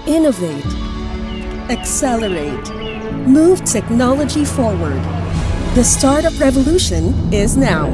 Innovate, accelerate, move technology forward. The startup revolution is now.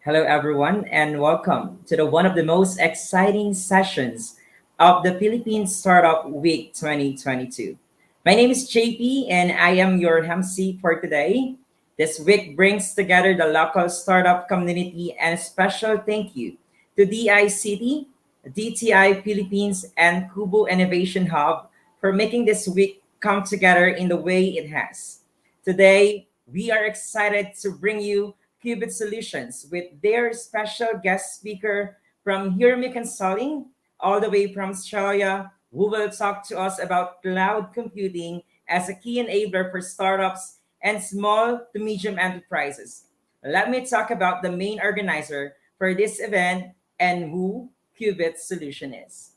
Hello, everyone, and welcome to the one of the most exciting sessions of the Philippine Startup Week 2022. My name is JP, and I am your MC for today. This week brings together the local startup community, and a special thank you to DICT, DTI Philippines, and Kubo Innovation Hub for making this week come together in the way it has. Today, we are excited to bring you Qubit Solutions with their special guest speaker from Hirmi Consulting, all the way from Australia, who will talk to us about cloud computing as a key enabler for startups and small to medium enterprises. Let me talk about the main organizer for this event and who Qubit Solution is.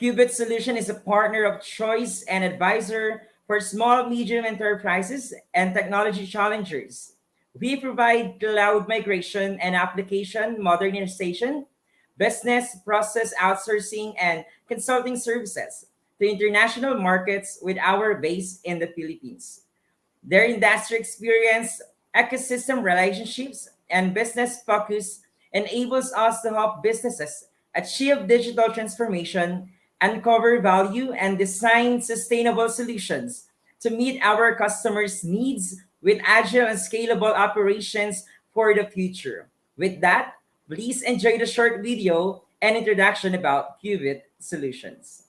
Qubit Solution is a partner of choice and advisor for small, medium enterprises and technology challengers. We provide cloud migration and application modernization, business process outsourcing, and consulting services to international markets with our base in the Philippines. Their industry experience, ecosystem relationships, and business focus enables us to help businesses achieve digital transformation, uncover value, and design sustainable solutions to meet our customers' needs with agile and scalable operations for the future. With that, please enjoy the short video and introduction about Qubit Solutions.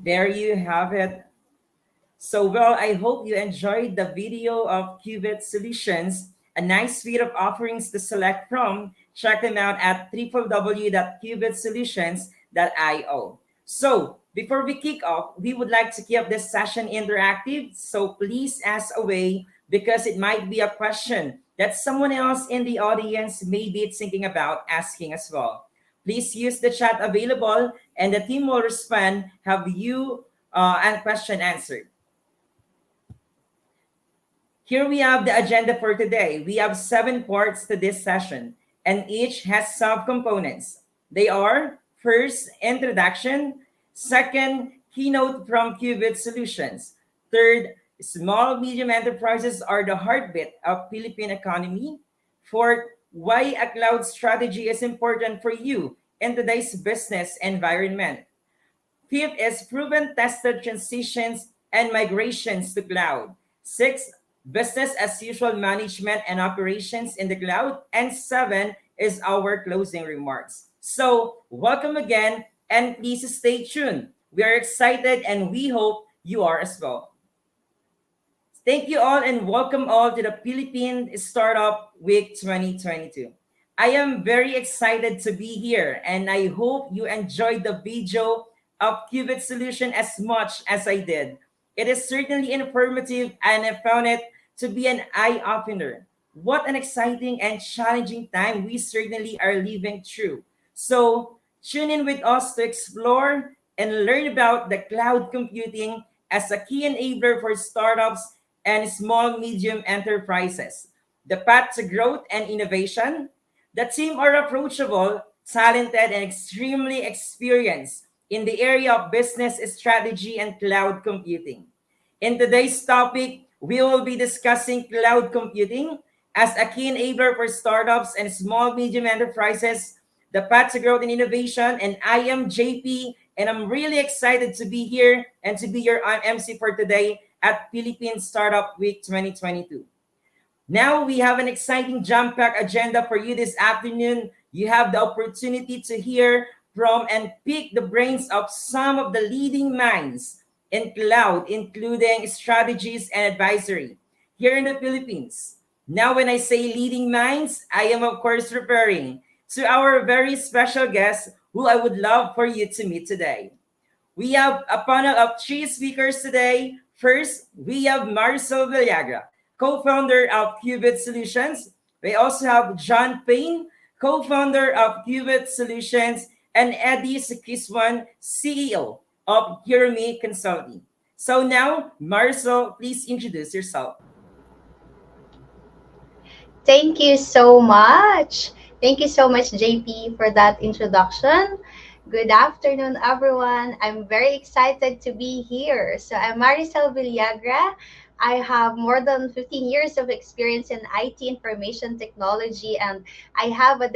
There you have it. Well, I hope you enjoyed the video of Qubit Solutions, a nice suite of offerings to select from. Check them out at www.qubitsolutions.io. So, before we kick off, we would like to keep this session interactive. So, please ask away because it might be a question that someone else in the audience may be thinking about asking as well. Please use the chat available and the team will respond, have you and question answered. Here we have the agenda for today. We have 7 parts to this session, and each has subcomponents. They are first, introduction, second, keynote from Qubit Solutions, third, small medium enterprises are the heartbeat of Philippine economy, fourth, why a cloud strategy is important for you in today's business environment. Fifth is proven tested transitions and migrations to cloud. Six, business as usual management and operations in the cloud. And seven is our closing remarks. So, welcome again and please stay tuned. We are excited and we hope you are as well. Thank you all and welcome all to the Philippine Startup Week 2022. I am very excited to be here and I hope you enjoyed the video of Qubit Solution as much as I did. It is certainly informative and I found it to be an eye-opener. What an exciting and challenging time we certainly are living through. So tune in with us to explore and learn about the cloud computing as a key enabler for startups and small medium enterprises. The path to growth and innovation. The team are approachable, talented, and extremely experienced in the area of business strategy and cloud computing. In today's topic, we will be discussing cloud computing as a key enabler for startups and small medium enterprises, the path to growth and innovation. And I am JP, and I'm really excited to be here and to be your MC for today at Philippine Startup Week 2022. Now we have an exciting jam-packed agenda for you this afternoon. You have the opportunity to hear from and pick the brains of some of the leading minds in cloud, including strategies and advisory here in the Philippines. Now, when I say leading minds, I am of course referring to our very special guest who I would love for you to meet today. We have a panel of three speakers today. First, we have Marcel Villagra, co-founder of Qubit Solutions. We also have John Payne, co-founder of Qubit Solutions, and Eddie Sikiswan, CEO of Hirami Consulting. So now, Marcel, please introduce yourself. Thank you so much. Thank you so much, JP, for that introduction. Good afternoon, everyone. I'm very excited to be here. So I'm Maricel Villagra. I have more than 15 years of experience in IT information technology, and I have a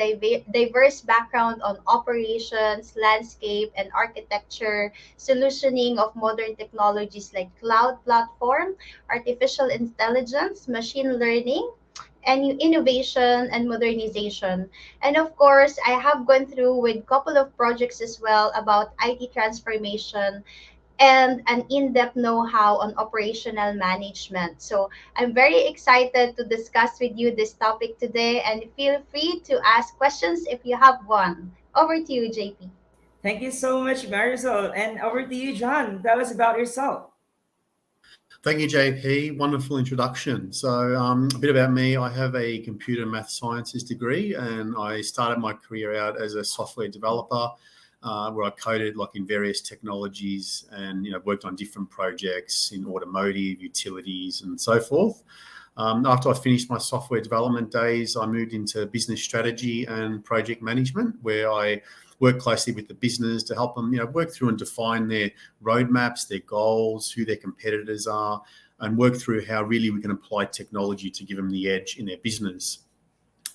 diverse background on operations, landscape, and architecture, solutioning of modern technologies like cloud platform, artificial intelligence, machine learning, and innovation and modernization. And of course, I have gone through with a couple of projects as well about IT transformation and an in-depth know-how on operational management. So I'm very excited to discuss with you this topic today, and feel free to ask questions if you have one. Over to you, JP. Thank you so much, Marisol. And over to you, John. Tell us about yourself. Thank you, JP. Wonderful introduction. So, a bit about me. I have a computer math sciences degree, and I started my career out as a software developer, where I coded like in various technologies, and worked on different projects in automotive, utilities, and so forth. After I finished my software development days, I moved into business strategy and project management, where I work closely with the business to help them, work through and define their roadmaps, their goals, who their competitors are, and work through how really we can apply technology to give them the edge in their business.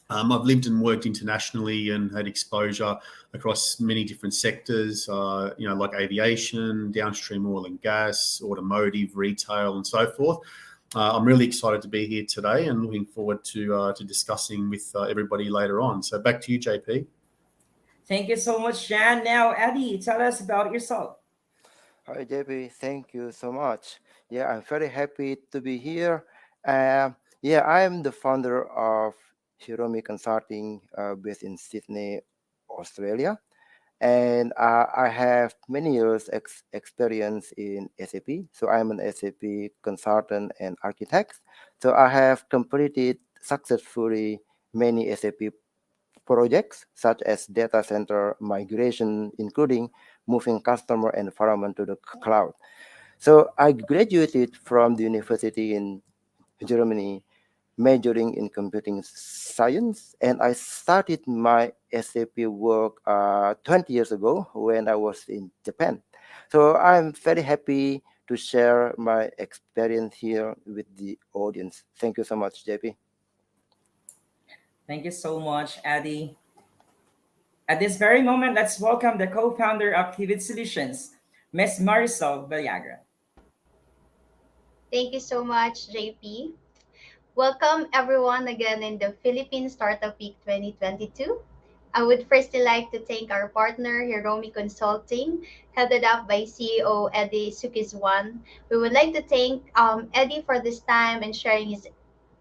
I've lived and worked internationally and had exposure across many different sectors, like aviation, downstream oil and gas, automotive, retail, and so forth. I'm really excited to be here today and looking forward to discussing with everybody later on. So back to you, JP. Thank you so much, Jan. Now, Eddie, tell us about yourself. Hi, JP. Thank you so much. Yeah, I'm very happy to be here. Yeah, I am the founder of Hiromi Consulting based in Sydney, Australia. And I have many years experience in SAP. So I'm an SAP consultant and architect. So I have completed successfully many SAP projects such as data center migration, including moving customer environment to the cloud. So I graduated from the university in Germany, majoring in computing science, and I started my SAP work 20 years ago when I was in Japan. So I'm very happy to share my experience here with the audience. Thank you so much, JP. Thank you so much, Eddie. At this very moment, let's welcome the co-founder of Qubit Solutions, Miss Marisol Villagra. Thank you so much, JP. Welcome everyone again in the Philippine Startup Week 2022. I would firstly like to thank our partner, Hiromi Consulting, headed up by CEO Eddie Sukiswan. We would like to thank Eddie for this time and sharing his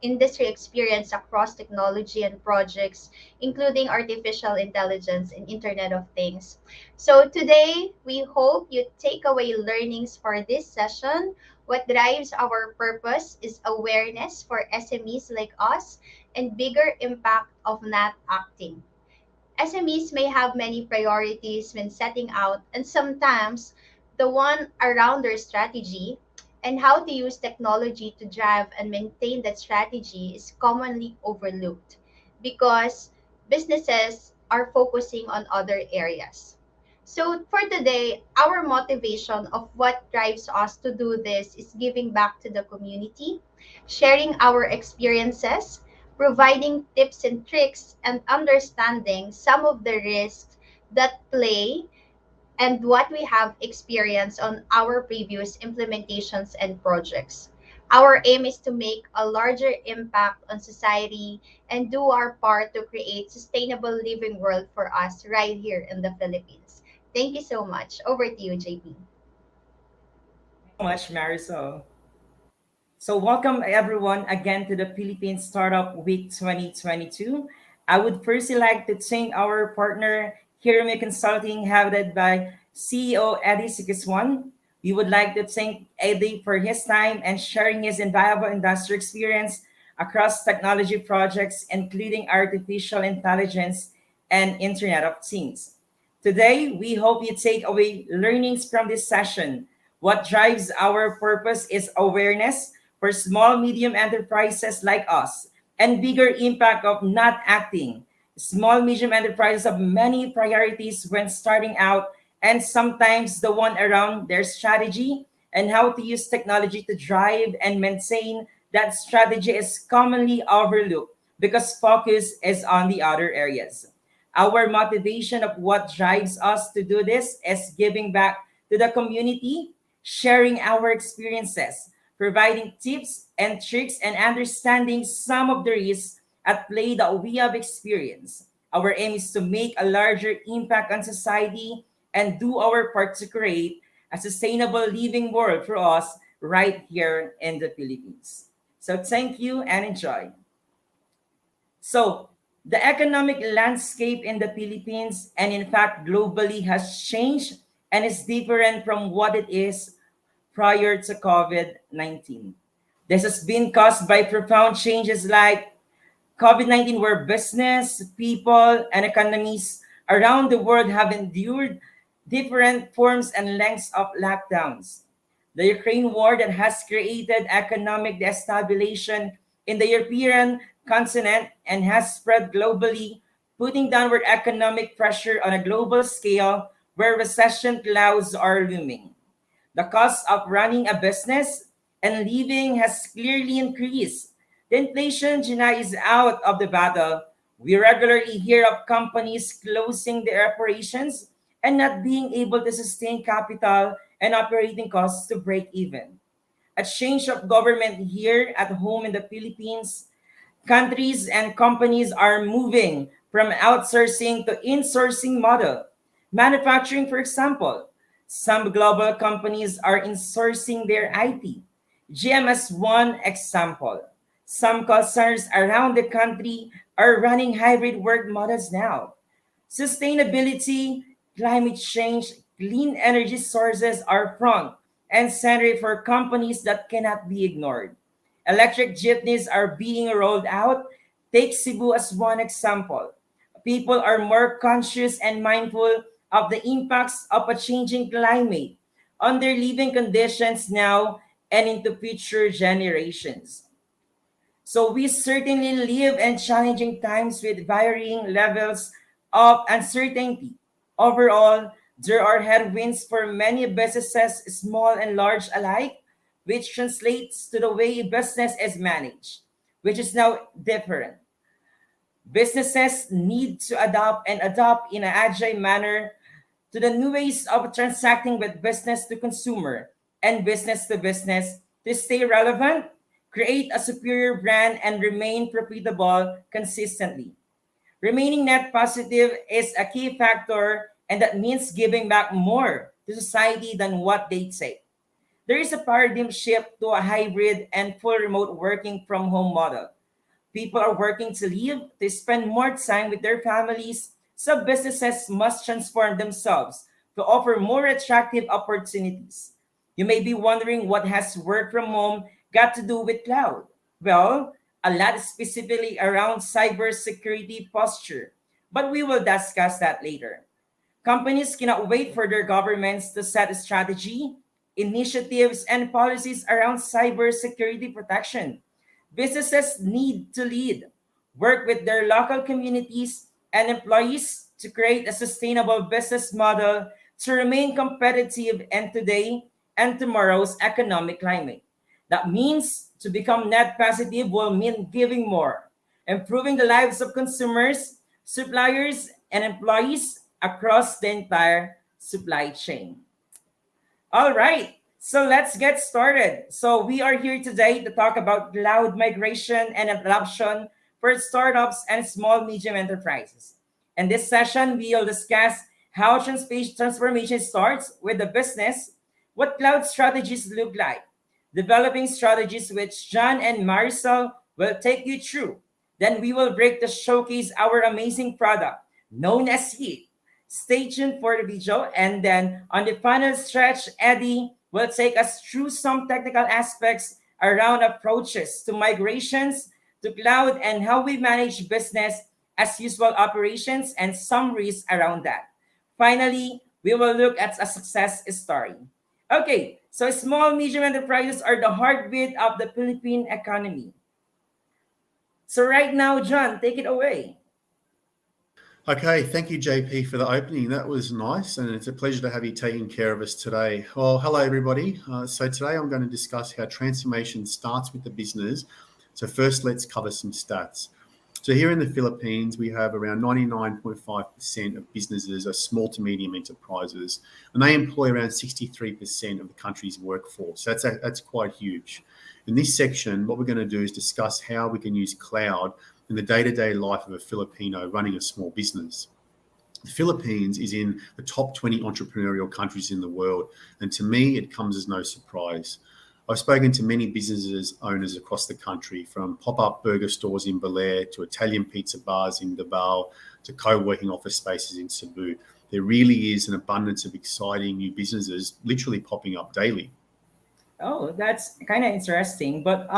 industry experience across technology and projects, including artificial intelligence and Internet of Things. So today, we hope you take away learnings for this session. What drives our purpose is awareness for SMEs like us and bigger impact of not acting. SMEs may have many priorities when setting out, and sometimes the one around their strategy and how to use technology to drive and maintain that strategy is commonly overlooked because businesses are focusing on other areas. So, for today, our motivation of what drives us to do this is giving back to the community, sharing our experiences, providing tips and tricks, and understanding some of the risks that play and what we have experienced on our previous implementations and projects. Our aim is to make a larger impact on society and do our part to create sustainable living world for us right here in the Philippines. Thank you so much. Over to you, JP. So much, Marisol. So, welcome everyone again to the Philippine Startup Week 2022. I would firstly like to thank our partner, Hirame Consulting, headed by CEO Eddie Sikiswan. We would like to thank Eddie for his time and sharing his invaluable industry experience across technology projects, including artificial intelligence and Internet of Things. Today, we hope you take away learnings from this session. What drives our purpose is awareness for small, medium enterprises like us, and bigger impact of not acting. Small, medium enterprises have many priorities when starting out, and sometimes the one around their strategy and how to use technology to drive and maintain that strategy is commonly overlooked because focus is on the other areas. Our motivation of what drives us to do this is giving back to the community, sharing our experiences, providing tips and tricks, and understanding some of the risks at play that we have experienced. Our aim is to make a larger impact on society and do our part to create a sustainable living world for us right here in the Philippines. So thank you and enjoy. So, the economic landscape in the Philippines and in fact globally has changed and is different from what it is prior to COVID 19. This has been caused by profound changes like COVID 19, where business, people, and economies around the world have endured different forms and lengths of lockdowns. The Ukraine war that has created economic destabilization in the European continent and has spread globally, putting downward economic pressure on a global scale where recession clouds are looming. The cost of running a business and living has clearly increased. The inflation China is out of the battle. We regularly hear of companies closing their operations and not being able to sustain capital and operating costs to break even. A change of government here at home in the Philippines, countries and companies are moving from outsourcing to insourcing model. Manufacturing, for example, some global companies are insourcing their IT. GM as one example. Some call centers around the country are running hybrid work models now. Sustainability, climate change, clean energy sources are front and center for companies that cannot be ignored. Electric jeepneys are being rolled out. Take Cebu as one example. People are more conscious and mindful of the impacts of a changing climate on their living conditions now and into future generations. So we certainly live in challenging times with varying levels of uncertainty. Overall, there are headwinds for many businesses, small and large alike, which translates to the way business is managed, which is now different. Businesses need to adapt in an agile manner to the new ways of transacting with business to consumer and business to business to stay relevant, create a superior brand, and remain profitable consistently. Remaining net positive is a key factor, and that means giving back more to society than what they take. There is a paradigm shift to a hybrid and full remote working from home model. People are working to live, to spend more time with their families, so businesses must transform themselves to offer more attractive opportunities. You may be wondering what has work from home got to do with cloud. Well, a lot specifically around cybersecurity posture, but we will discuss that later. Companies cannot wait for their governments to set a strategy, initiatives, and policies around cybersecurity protection. Businesses need to lead, work with their local communities and employees to create a sustainable business model to remain competitive in today and tomorrow's economic climate. That means to become net positive will mean giving more, improving the lives of consumers, suppliers, and employees across the entire supply chain. All right, so let's get started. So we are here today to talk about cloud migration and adoption for startups and small medium enterprises. In this session, we'll discuss how transformation starts with the business, what cloud strategies look like, developing strategies which John and Marisol will take you through. Then we will break to showcase our amazing product known as Heat. Stay tuned for the video. And then on the final stretch, Eddie will take us through some technical aspects around approaches to migrations to cloud and how we manage business as usual operations and summaries around that. Finally, we will look at a success story. Okay, so small medium enterprises are the heartbeat of the Philippine economy. So right now, John, take it away. Okay, thank you, JP, for the opening. That was nice, and it's a pleasure to have you taking care of us today. Well, hello, everybody. So today I'm going to discuss how transformation starts with the business. So first, let's cover some stats. So here in the Philippines, we have around 99.5% of businesses are small to medium enterprises, and they employ around 63% of the country's workforce. That's quite huge. In this section, what we're going to do is discuss how we can use cloud in the day-to-day life of a Filipino running a small business. The Philippines is in the top 20 entrepreneurial countries in the world, and to me, it comes as no surprise. I've spoken to many businesses owners across the country, from pop-up burger stores in Belair to Italian pizza bars in Davao to co-working office spaces in Cebu. There really is an abundance of exciting new businesses literally popping up daily. Oh, that's kind of interesting. But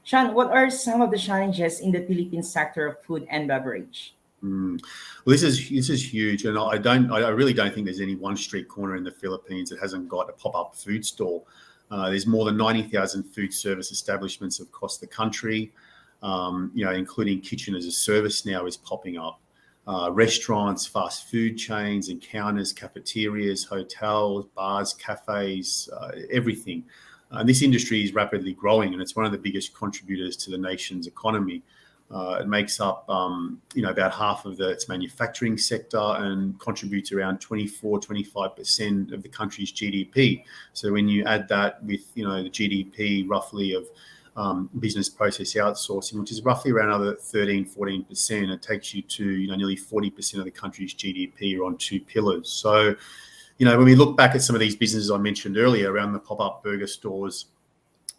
Sean, what are some of the challenges in the Philippine sector of food and beverage? Well, this is huge, and I really don't think there's any one street corner in the Philippines that hasn't got a pop-up food store. There's more than 90,000 food service establishments across the country, including kitchen as a service now is popping up. Restaurants, fast food chains, encounters, cafeterias, hotels, bars, cafes, everything. And this industry is rapidly growing, and it's one of the biggest contributors to the nation's economy. It makes up, about half of its manufacturing sector and contributes around 24-25% of the country's GDP. So when you add that with, the GDP roughly of business process outsourcing, which is roughly around another 13-14%, it takes you to, nearly 40% of the country's GDP are on two pillars. So, when we look back at some of these businesses I mentioned earlier around the pop-up burger stores,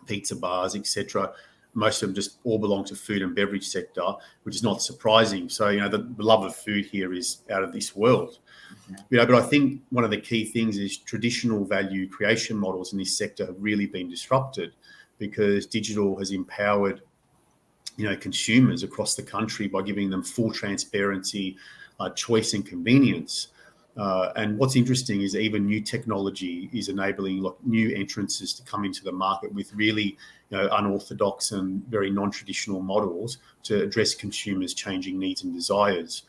pizza bars, etc. Most of them just all belong to food and beverage sector, which is not surprising. So, the love of food here is out of this world. But I think one of the key things is traditional value creation models in this sector have really been disrupted because digital has empowered consumers across the country by giving them full transparency, choice, and convenience. And what's interesting is even new technology is enabling new entrances to come into the market with really unorthodox and very non-traditional models to address consumers' changing needs and desires.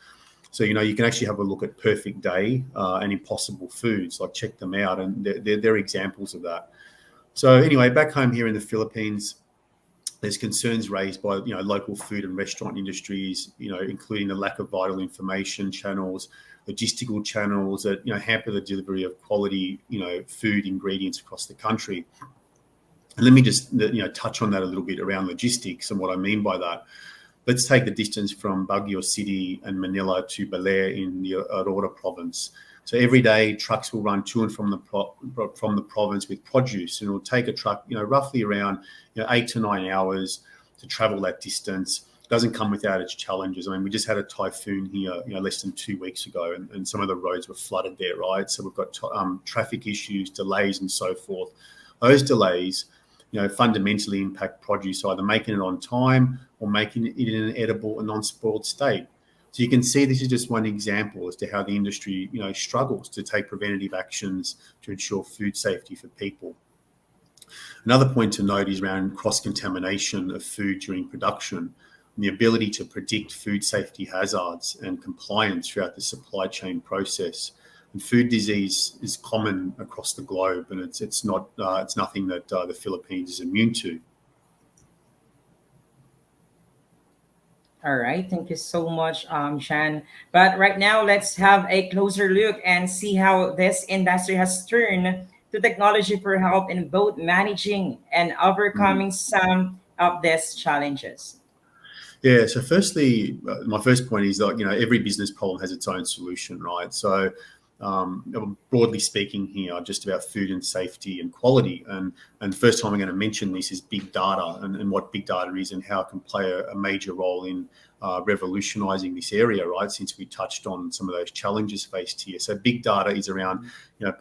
So, you can actually have a look at Perfect Day and Impossible Foods, check them out, and they're examples of that. So anyway, back home here in the Philippines, there's concerns raised by local food and restaurant industries, including the lack of vital information channels, logistical channels that hamper the delivery of quality food ingredients across the country. And let me just touch on that a little bit around logistics and what I mean by that. Let's take the distance from Baguio City and Manila to Baler in the Aurora province. So every day, trucks will run to and from the province with produce, and it will take a truck, roughly around 8 to 9 hours to travel that distance. It doesn't come without its challenges. I mean, we just had a typhoon here, less than 2 weeks ago, and some of the roads were flooded there, right? So we've got traffic issues, delays, and so forth. Those delays, fundamentally impact produce, either making it on time or making it in an edible and non-spoiled state. So you can see this is just one example as to how the industry, struggles to take preventative actions to ensure food safety for people. Another point to note is around cross-contamination of food during production and the ability to predict food safety hazards and compliance throughout the supply chain process. And food disease is common across the globe, and it's nothing that the Philippines is immune to. All right, thank you so much, Shan. But right now, let's have a closer look and see how this industry has turned to technology for help in both managing and overcoming some of these challenges. Yeah. So, firstly, my first point is that every business problem has its own solution, right? So, broadly speaking, here just about food and safety and quality. And the first time I'm going to mention this is big data and what big data is and how it can play a major role in revolutionising this area, right? Since we touched on some of those challenges faced here. So big data is around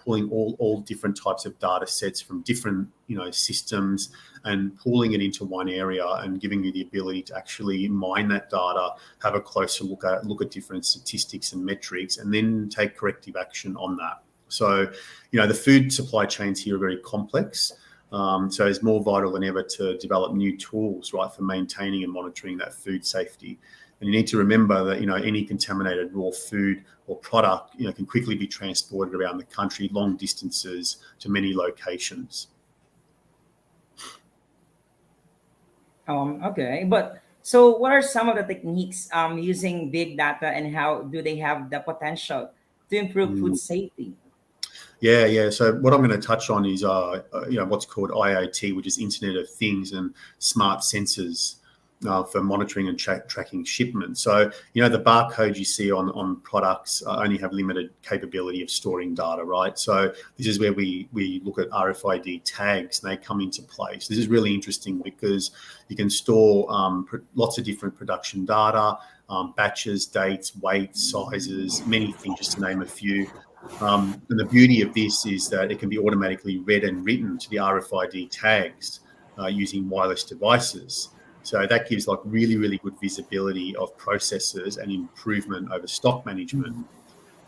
pulling all different types of data sets from different systems and pooling it into one area and giving you the ability to actually mine that data, have a closer look at different statistics and metrics, and then take corrective action on that. So, the food supply chains here are very complex. So it's more vital than ever to develop new tools, right, for maintaining and monitoring that food safety. And you need to remember that, any contaminated raw food or product, can quickly be transported around the country, long distances to many locations. Okay, but so what are some of the techniques using big data and how do they have the potential to improve food safety? Yeah. So what I'm going to touch on is, what's called IoT, which is Internet of Things, and smart sensors for monitoring and tracking shipments. So, the barcode you see on products only have limited capability of storing data, right? So this is where we look at RFID tags, and they come into place. This is really interesting because you can store lots of different production data, batches, dates, weights, sizes, many things, just to name a few. And the beauty of this is that it can be automatically read and written to the RFID tags using wireless devices. So that gives really, really good visibility of processes and improvement over stock management.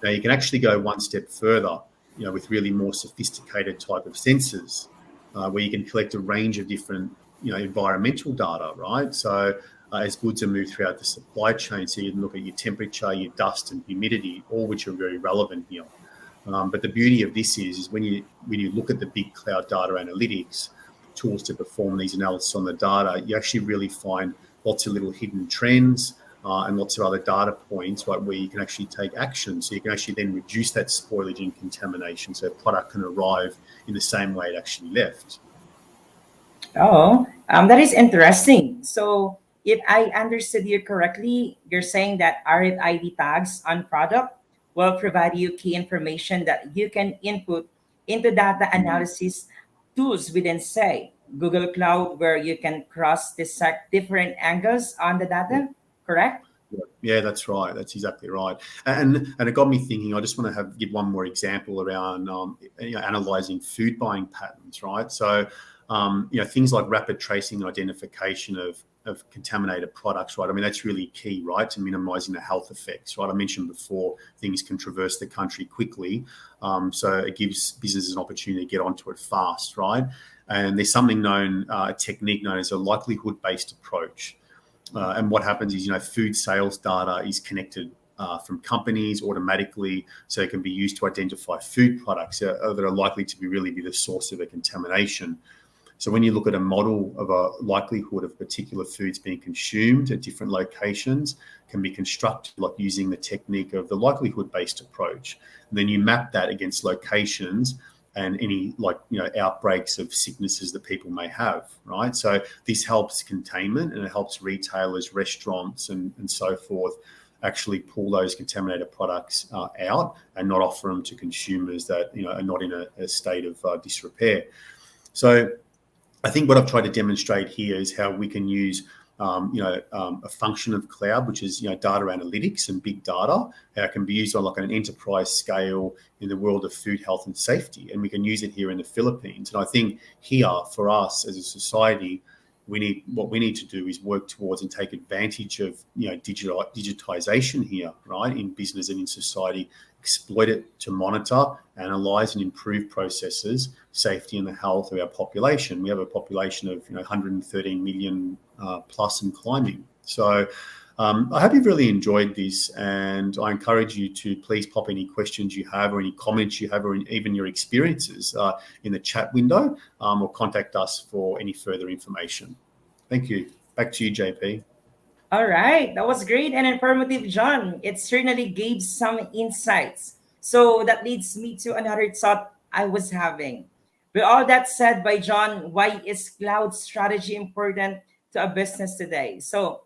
Now you can actually go one step further, with really more sophisticated type of sensors, where you can collect a range of different, environmental data, right? So as goods are moved throughout the supply chain, so you can look at your temperature, your dust and humidity, all which are very relevant here. But the beauty of this is when you look at the big cloud data analytics tools to perform these analysis on the data, you actually really find lots of little hidden trends and lots of other data points, right, where you can actually take action. So you can actually then reduce that spoilage and contamination, so a product can arrive in the same way it actually left. Oh, that is interesting. So, if I understood you correctly, you're saying that RFID tags on product will provide you key information that you can input into data analysis tools within, say, Google Cloud where you can cross dissect different angles on the data, correct? Yeah, that's right. That's exactly right. And it got me thinking. I just want to give one more example around analyzing food buying patterns, right? So, things like rapid tracing and identification of contaminated products, right? I mean, that's really key, right, to minimizing the health effects, right? I mentioned before things can traverse the country quickly, so it gives businesses an opportunity to get onto it fast, right? And there's something known, a technique known as a likelihood-based approach. And what happens is, food sales data is connected from companies automatically, so it can be used to identify food products that are likely to really be the source of a contamination. So when you look at a model of a likelihood of particular foods being consumed at different locations, can be constructed like using the technique of the likelihood-based approach. And then you map that against locations and any outbreaks of sicknesses that people may have, right? So this helps containment, and it helps retailers, restaurants, and so forth actually pull those contaminated products out and not offer them to consumers that are not in a state of disrepair. So I think what I've tried to demonstrate here is how we can use a function of cloud, which is data analytics and big data, how it can be used on like an enterprise scale in the world of food, health, and safety, and we can use it here in the Philippines. And I think here for us as a society, what we need to do is work towards and take advantage of digitization here, right, in business and in society, exploit it to monitor, analyze, and improve processes, safety, and the health of our population. We have a population of 113 million plus and climbing. So I hope you've really enjoyed this, and I encourage you to please pop any questions you have or any comments you have or even your experiences in the chat window, or contact us for any further information. Thank you. Back to you, JP. All right, that was great and informative, John. It certainly gave some insights. So that leads me to another thought I was having. With all that said by John, why is cloud strategy important to a business today? So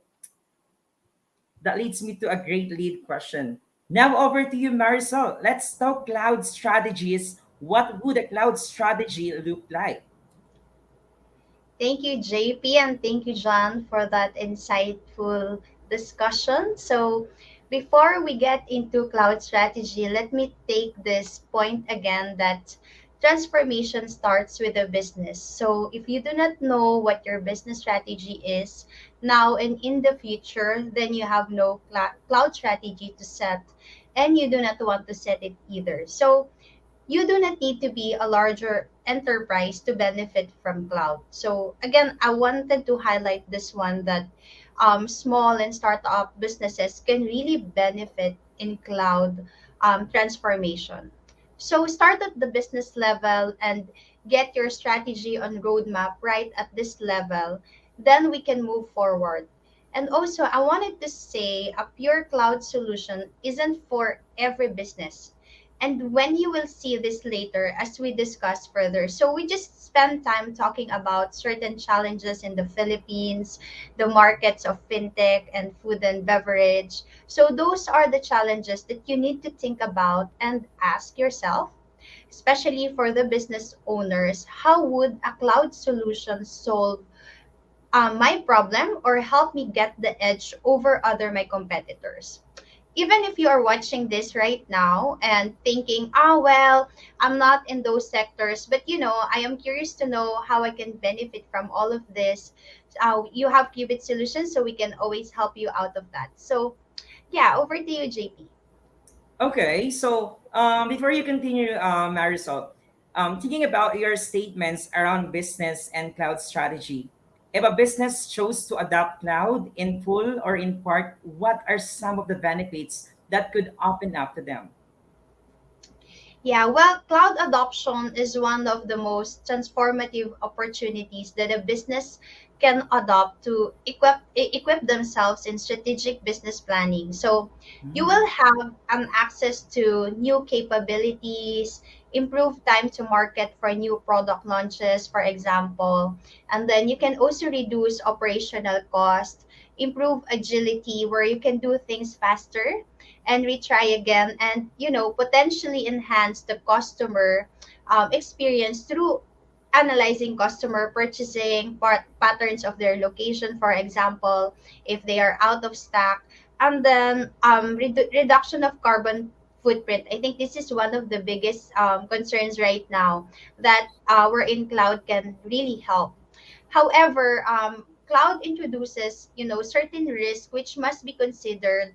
that leads me to a great lead question. Now over to you, Marisol. Let's talk cloud strategies. What would a cloud strategy look like? Thank you, JP, and thank you, John, for that insightful discussion. So, before we get into cloud strategy, let me take this point again that transformation starts with a business. So, if you do not know what your business strategy is now and in the future, then you have no cloud strategy to set, and you do not want to set it either. So, you do not need to be a larger enterprise to benefit from cloud. So again, I wanted to highlight this one that small and startup businesses can really benefit in cloud transformation. So start at the business level and get your strategy on roadmap right at this level. Then we can move forward. And also, I wanted to say a pure cloud solution isn't for every business, and when you will see this later as we discuss further. So we just spend time talking about certain challenges in the Philippines, the markets of fintech and food and beverage. So those are the challenges that you need to think about and ask yourself, especially for the business owners, how would a cloud solution solve my problem or help me get the edge over other my competitors? Even if you are watching this right now and thinking, oh, well, I'm not in those sectors, but I am curious to know how I can benefit from all of this. You have Qubit Solutions, so we can always help you out of that. So, yeah, over to you, JP. Okay, so before you continue, Marisol, thinking about your statements around business and cloud strategy, if a business chose to adopt cloud in full or in part, what are some of the benefits that could open up to them? Yeah, well, cloud adoption is one of the most transformative opportunities that a business can adopt to equip themselves in strategic business planning. So you Mm. will have an access to new capabilities, improve time to market for new product launches, for example, and then you can also reduce operational cost, improve agility where you can do things faster and retry again, and potentially enhance the customer experience through analyzing customer purchasing patterns of their location, for example, if they are out of stock, and then reduction of carbon footprint. I think this is one of the biggest concerns right now that our in cloud can really help. However, cloud introduces, certain risk which must be considered,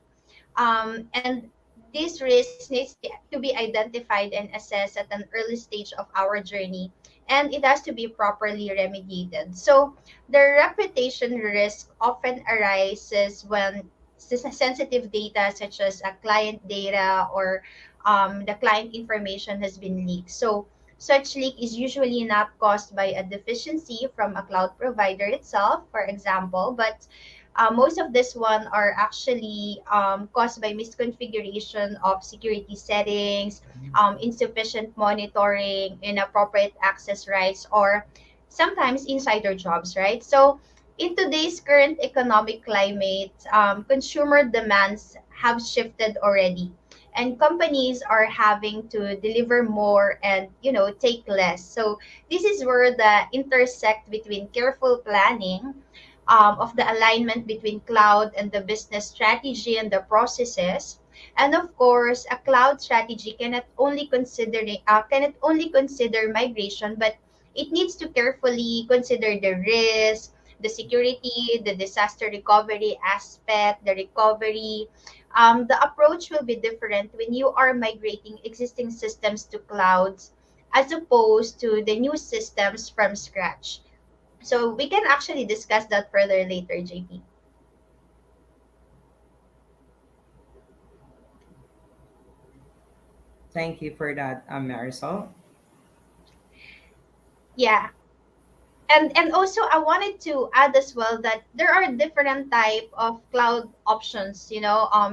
and these risks needs to be identified and assessed at an early stage of our journey, and it has to be properly remediated. So the reputation risk often arises when sensitive data such as a client data or the client information has been leaked. So such leak is usually not caused by a deficiency from a cloud provider itself, for example, but most of this one are actually caused by misconfiguration of security settings, insufficient monitoring, inappropriate access rights, or sometimes insider jobs, right? So, in today's current economic climate, consumer demands have shifted already. And companies are having to deliver more and take less. So this is where the intersect between careful planning, of the alignment between cloud and the business strategy and the processes. And of course, a cloud strategy cannot only consider migration, but it needs to carefully consider the risk, the security, the disaster recovery aspect, the recovery. The approach will be different when you are migrating existing systems to clouds as opposed to the new systems from scratch. So we can actually discuss that further later, JP. Thank you for that, Marisol. Yeah. And also I wanted to add as well that there are different type of cloud options.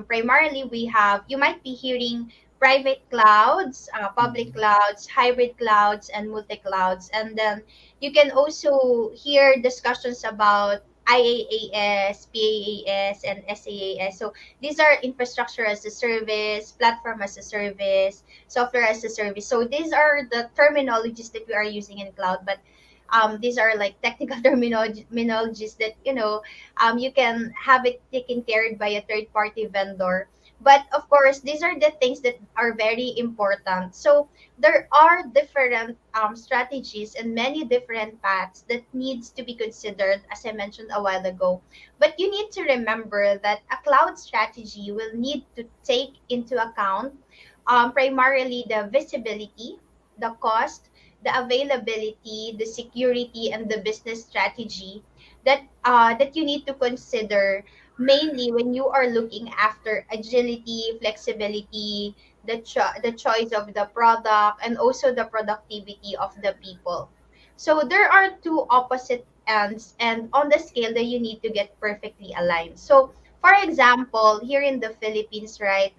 Primarily we have, you might be hearing private clouds, public Mhm. clouds, hybrid clouds, and multi clouds. And then you can also hear discussions about IaaS, PaaS, and SaaS. So these are infrastructure as a service, platform as a service, software as a service. So these are the terminologies that we are using in cloud. But these are like technical terminologies that you can have it taken care of by a third party vendor. But of course, these are the things that are very important. So there are different strategies and many different paths that needs to be considered, as I mentioned a while ago. But you need to remember that a cloud strategy will need to take into account, primarily the visibility, the cost, the availability, the security, and the business strategy that you need to consider, mainly when you are looking after agility, flexibility, the choice of the product, and also the productivity of the people. So there are two opposite ends, and on the scale that you need to get perfectly aligned. So, for example, here in the Philippines, right,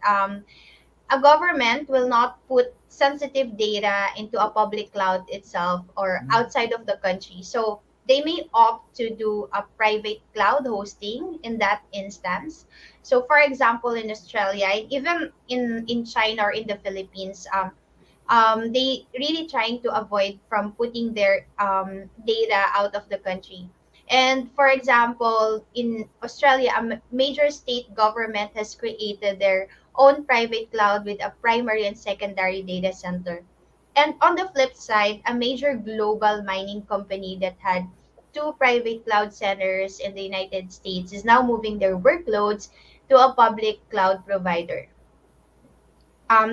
a government will not put sensitive data into a public cloud itself or outside of the country. So they may opt to do a private cloud hosting in that instance. So, for example, in Australia, and even in China or in the Philippines, they really trying to avoid from putting their data out of the country. And for example, in Australia, a major state government has created their own private cloud with a primary and secondary data center. And on the flip side, a major global mining company that had two private cloud centers in the United States is now moving their workloads to a public cloud provider.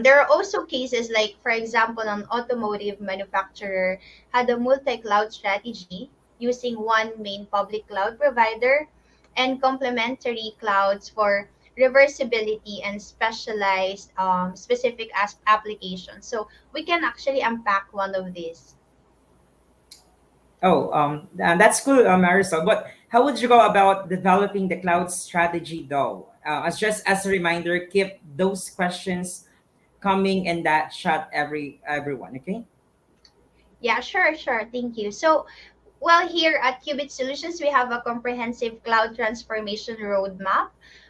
There are also cases like, for example, an automotive manufacturer had a multi-cloud strategy using one main public cloud provider and complementary clouds for reversibility and specialized specific applications. So we can actually unpack one of these. Oh, and that's cool, Marisol. But how would you go about developing the cloud strategy, though? As a reminder, keep those questions coming in that chat, everyone. Okay. Yeah, sure, sure. Thank you. So, well, here at Qubit Solutions, we have a comprehensive cloud transformation roadmap.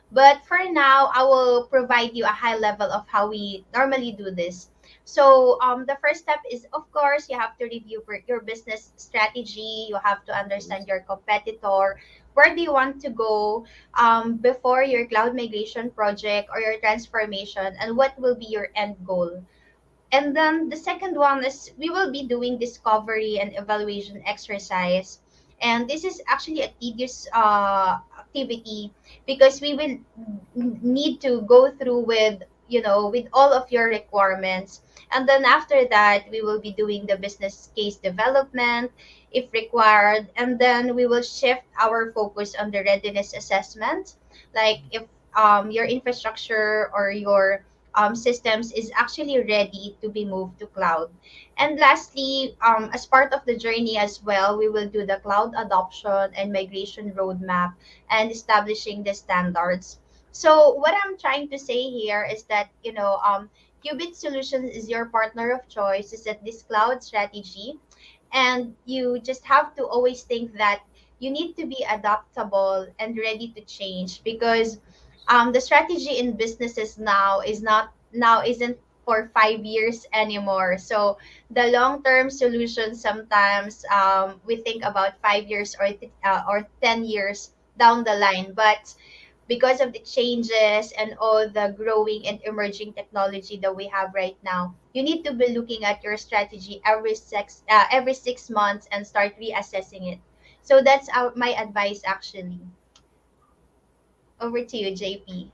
But for now, I will provide you a high level of how we normally do this. So the first step is, of course, you have to review your business strategy. You have to understand your competitor. Where do you want to go before your cloud migration project or your transformation, and what will be your end goal? And then the second one is we will be doing discovery and evaluation exercise. And this is actually a tedious activity because we will need to go through with, with all of your requirements. And then after that, we will be doing the business case development if required. And then we will shift our focus on the readiness assessment. Like if your infrastructure or your systems is actually ready to be moved to cloud. And lastly, as part of the journey as well, we will do the cloud adoption and migration roadmap and establishing the standards. So what I'm trying to say here is that, Qubit Solutions is your partner of choice. Is that this cloud strategy, and you just have to always think that you need to be adaptable and ready to change because the strategy in businesses now isn't for 5 years anymore. So the long term solution sometimes we think about 5 years or 10 years down the line, but because of the changes and all the growing and emerging technology that we have right now, you need to be looking at your strategy every 6 months and start reassessing it. So that's my advice actually. Over to you, JP.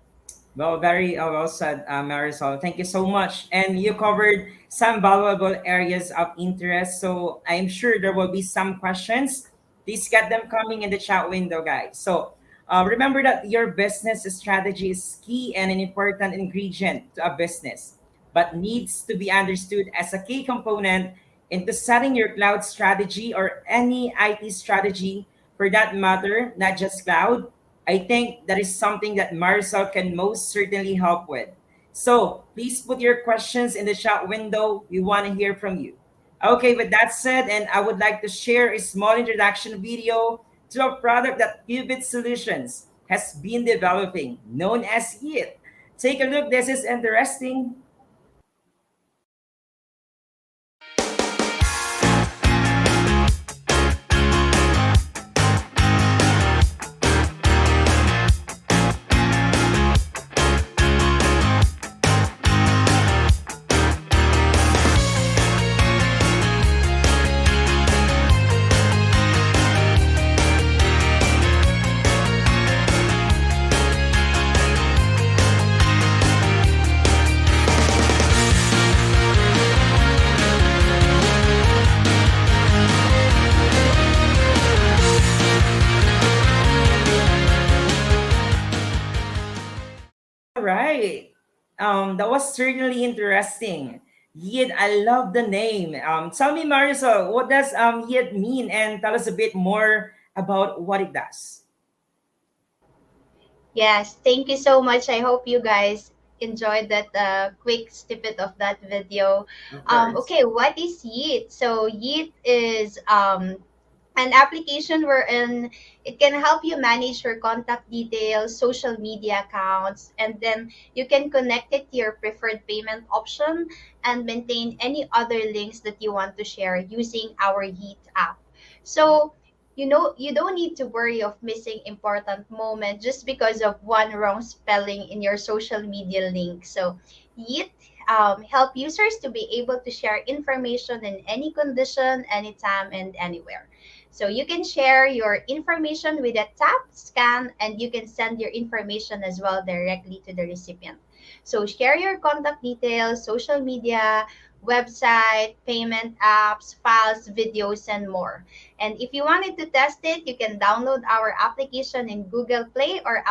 Well, very well said, Marisol. Thank you so much. And you covered some valuable areas of interest. So I'm sure there will be some questions. Please get them coming in the chat window, guys. So remember that your business strategy is key and an important ingredient to a business, but needs to be understood as a key component into setting your cloud strategy or any IT strategy for that matter, not just cloud. I think that is something that Marisol can most certainly help with. So please put your questions in the chat window. We want to hear from you. Okay, with that said, and I would like to share a small introduction video to a product that Qubit Solutions has been developing, known as YIT. Take a look, this is interesting. All right. That was certainly interesting. Yid, I love the name. Tell me, Marisol, what does Yid mean, and tell us a bit more about what it does. Yes, thank you so much. I hope you guys enjoyed that quick snippet of that video. Of course. Okay, what is Yeet? So Yeet is an application wherein it can help you manage your contact details, social media accounts, and then you can connect it to your preferred payment option and maintain any other links that you want to share using our Yeet app. So you don't need to worry of missing important moment just because of one wrong spelling in your social media link. So Yeet help users to be able to share information in any condition, anytime, and anywhere. So you can share your information with a tap, scan, and you can send your information as well directly to the recipient. So share your contact details, social media, website, payment apps, files, videos, and more. And if you wanted to test it, you can download our application in Google Play or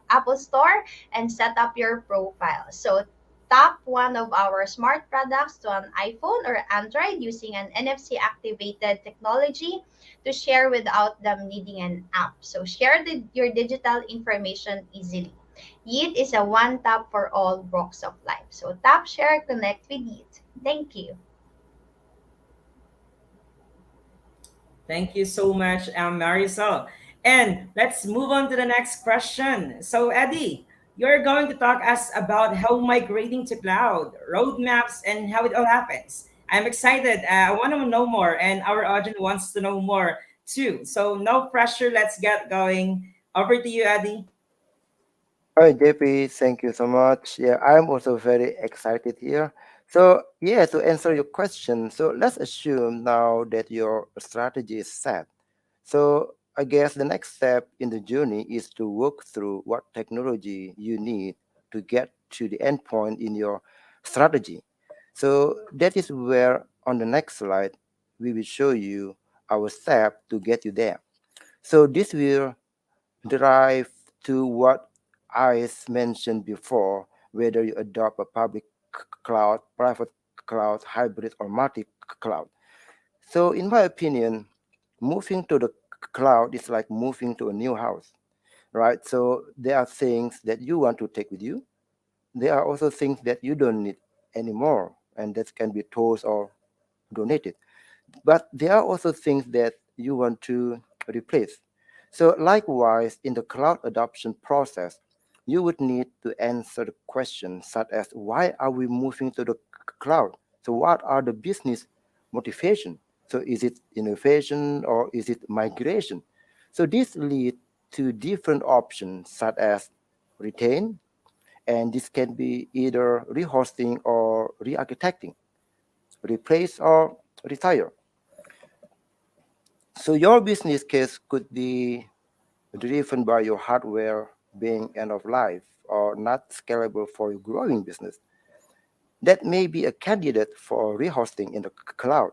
Apple Store and set up your profile. So tap one of our smart products to an iPhone or Android using an NFC activated technology to share without them needing an app. So share your digital information easily. Yeet is a one tap for all walks of life. So tap, share, connect with Yeet. Thank you. Thank you so much, Marisol. And let's move on to the next question. So, Eddie, You're going to talk us about how migrating to cloud, roadmaps, and how it all happens. I'm excited. I want to know more, and our audience wants to know more too. So, no pressure. Let's get going. Over to you, Eddie. Hi, JP. Thank you so much. Yeah, I'm also very excited here. So, yeah, to answer your question, so let's assume now that your strategy is set. So, I guess the next step in the journey is to work through what technology you need to get to the endpoint in your strategy. So, that is where on the next slide, we will show you our step to get you there. So, this will derive to what I mentioned before, whether you adopt a public cloud, private cloud, hybrid, or multi cloud. So, in my opinion, moving to the cloud is like moving to a new house, right? So, there are things that you want to take with you. There are also things that you don't need anymore, and that can be tools or donated. But there are also things that you want to replace. So, likewise, in the cloud adoption process, you would need to answer the questions such as why are we moving to the cloud? So, what are the business motivation? So, is it innovation or is it migration? So, this lead to different options such as retain, and this can be either rehosting or re-architecting, replace or retire. So your business case could be driven by your hardware being end of life or not scalable for your growing business. That may be a candidate for rehosting in the cloud.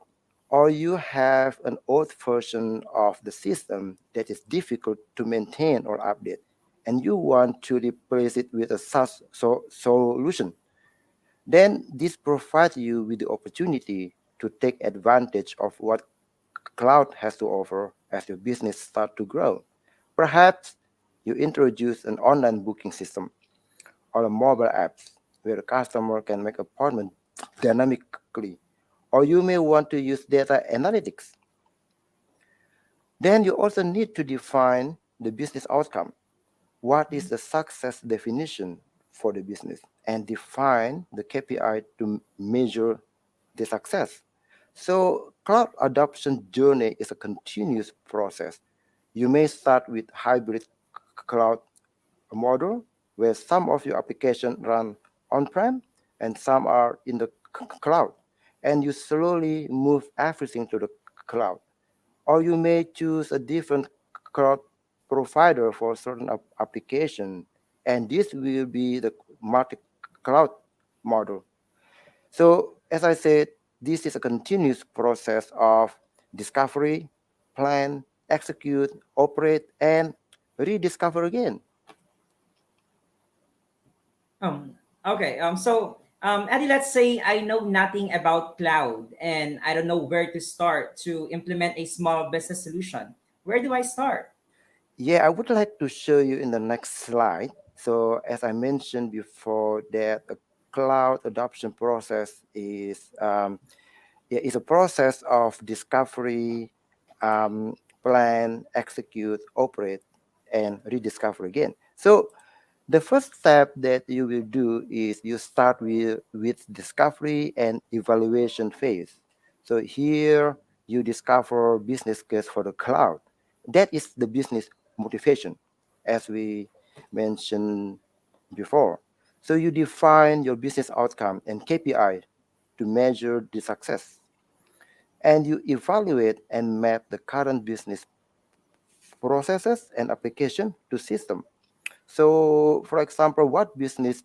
Or you have an old version of the system that is difficult to maintain or update, and you want to replace it with a SaaS solution. Then this provides you with the opportunity to take advantage of what cloud has to offer as your business start to grow. Perhaps you introduce an online booking system or a mobile apps where a customer can make appointment dynamically. Or you may want to use data analytics. Then you also need to define the business outcome. What is the success definition for the business? And define the KPI to measure the success. So cloud adoption journey is a continuous process. You may start with hybrid cloud model where some of your application run on-prem and some are in the cloud. And you slowly move everything to the cloud. Or you may choose a different cloud provider for certain application. And this will be the multi-cloud model. So, as I said, this is a continuous process of discovery, plan, execute, operate, and rediscover again. Okay. Eddie, let's say I know nothing about cloud and I don't know where to start to implement a small business solution. Where do I start? Yeah, I would like to show you in the next slide. So, as I mentioned before, that a cloud adoption process is a process of discovery, plan, execute, operate, and rediscover again. So, the first step that you will do is you start with discovery and evaluation phase. So here you discover business case for the cloud. That is the business motivation, as we mentioned before. So you define your business outcome and KPI to measure the success. And you evaluate and map the current business processes and application to system. So, for example, what business